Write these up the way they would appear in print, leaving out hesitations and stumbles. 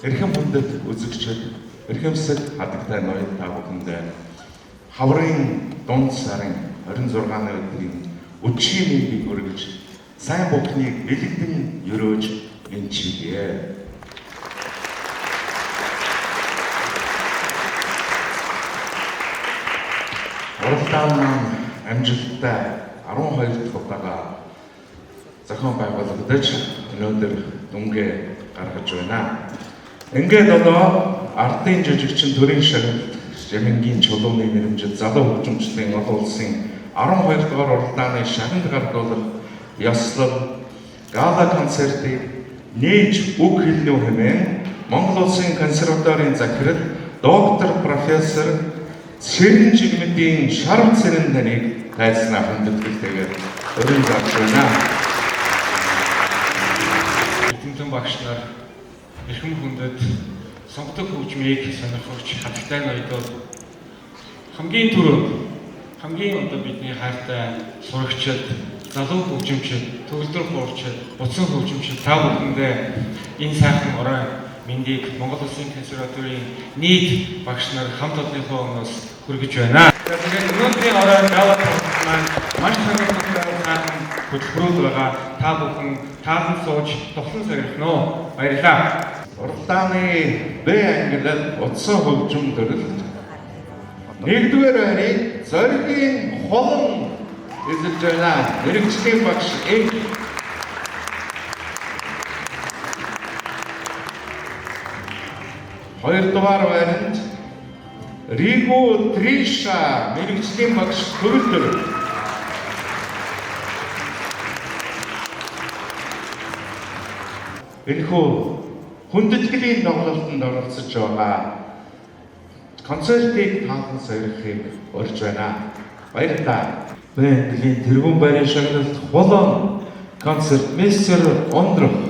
эрхэм хүндэт үзэгчид, эрхэмсэг хадагтай ноён та бүхэндээ хаврын дунд сарын 26-ны өдрийн өчигний мэндийг хүргэж сайн бүхнийг бэлэгдэн өрөөж энчилье. Уралдаан маань амжилттай 12 дахь удаага зохион байгуулагдаж өнөөдөр дүнгээ гаргаж байна. Ингээд одоо ардын жижигчин төрийн шагналт Жамингийн чулууны нэрмжид залуу хөгжимчдийн олон улсын 12 дугаар уралдааны шагнал гардуулах ёслол гала концертыг нээж үг хэлнүү хэмээн Монгол Улсын консерваторийн захирал доктор профессор Сэрэн Жигмэдийн шарав цэрэн таныг тайлснаа хүндэтгэлтэйгээр өрн зарж байна. Тэмдэн багш нар эрхэм хүндэт сонгодог хөгжмийг сонирхогч хатагтай ноёдод хамгийн түрүү хамгийн одоо бидний хайртай сурагчид, залуу хөгжимчид, төгөлдөр хуурчид, буцан хөгжимчид та бүхэндээ энэ сайхан орой мэндийг Монгол Улсын консерваторийн нийт багш нар хамт олонныхоо өмнөөс хүргэж байна. Тэгээд өнөөдрийн орой гала концерт маань маш сонирхолтой сайхан хөтөлбөрөөр байгаа. Та бүхэн таахан сууж тоглон сорилно. Баярлалаа. Уралдааны Б ангилал утсан хөгжим төрөлд 1-р байрыг зоригийн холон эзэлж байна. Мэргэжлийн багш Эн 2-р байранд Риго Триша мэргэжлийн багш Төгөлдөр. Энэхүү хүндэтгэлийн тоглолтод оролцож байгаа концертыг таахан сорихыг урьж байна. Баярлалаа. Бэндгийн тэргүүн байрын шагналт холон концерт мистер Ондрох.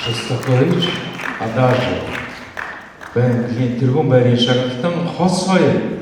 Шостакович Адажио Банкын тэргуун байрын шагналтан хос 2.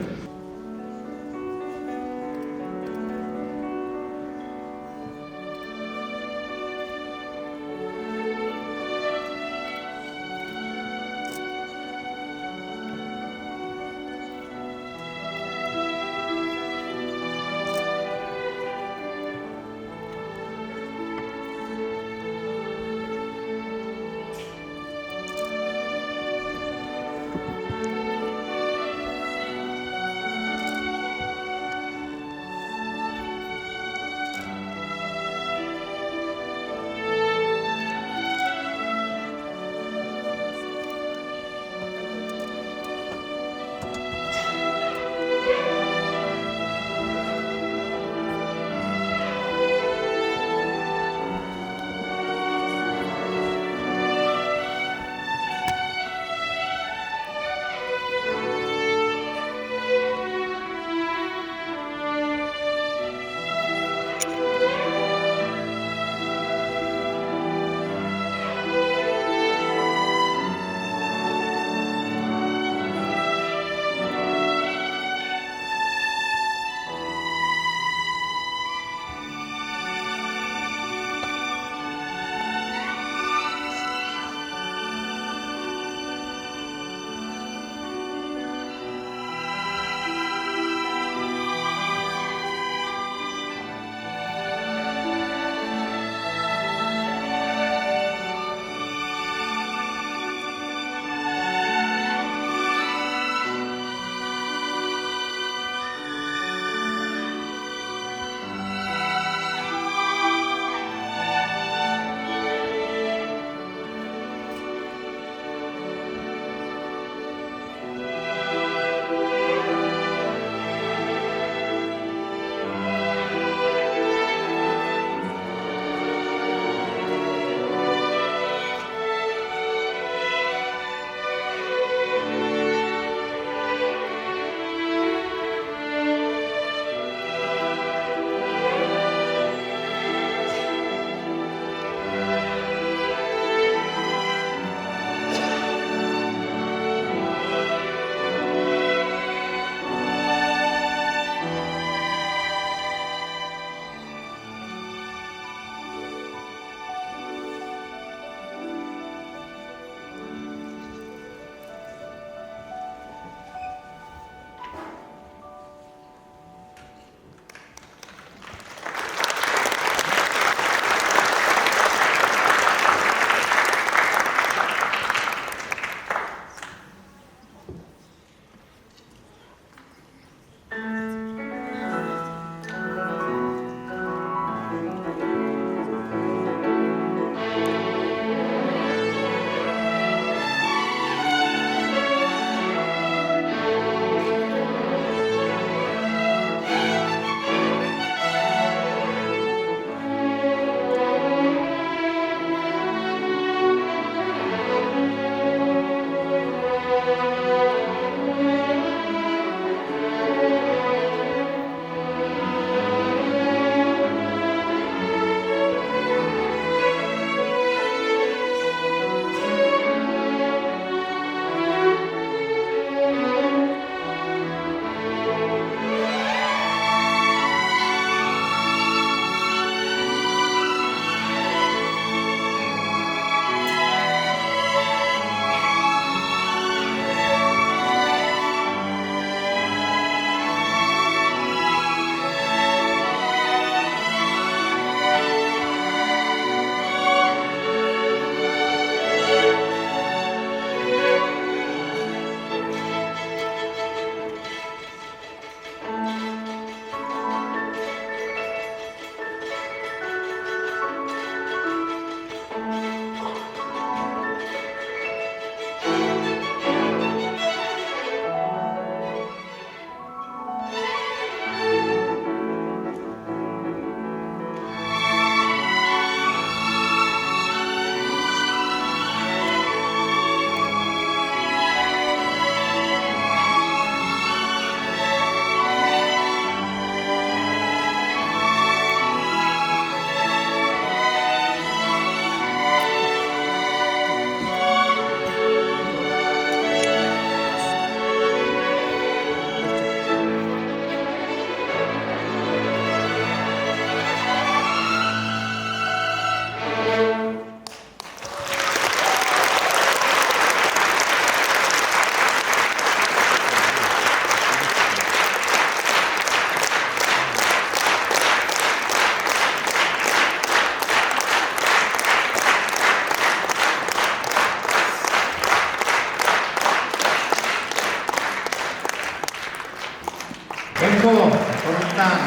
Агуу уралдаан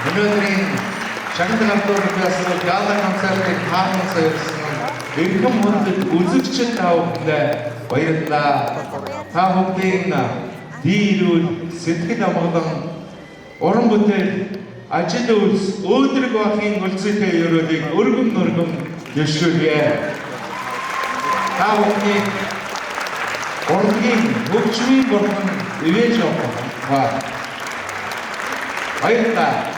өнөөдрийн шагнал автобус гала концертыг хаан сэрсэн эрхэм хүндэт үзэгчид та бүхэндээ баярлалаа. Та бүхдийн дийлүүл сэтгэл амгалан уран бүтээл ажил үйлс өөдрөг бахын үлцэтэй өрөөлийг өргөн дэвшүүлье. Та бүхний урлагийн хөгжмийн бурхан ивэж явах ба баярлалаа.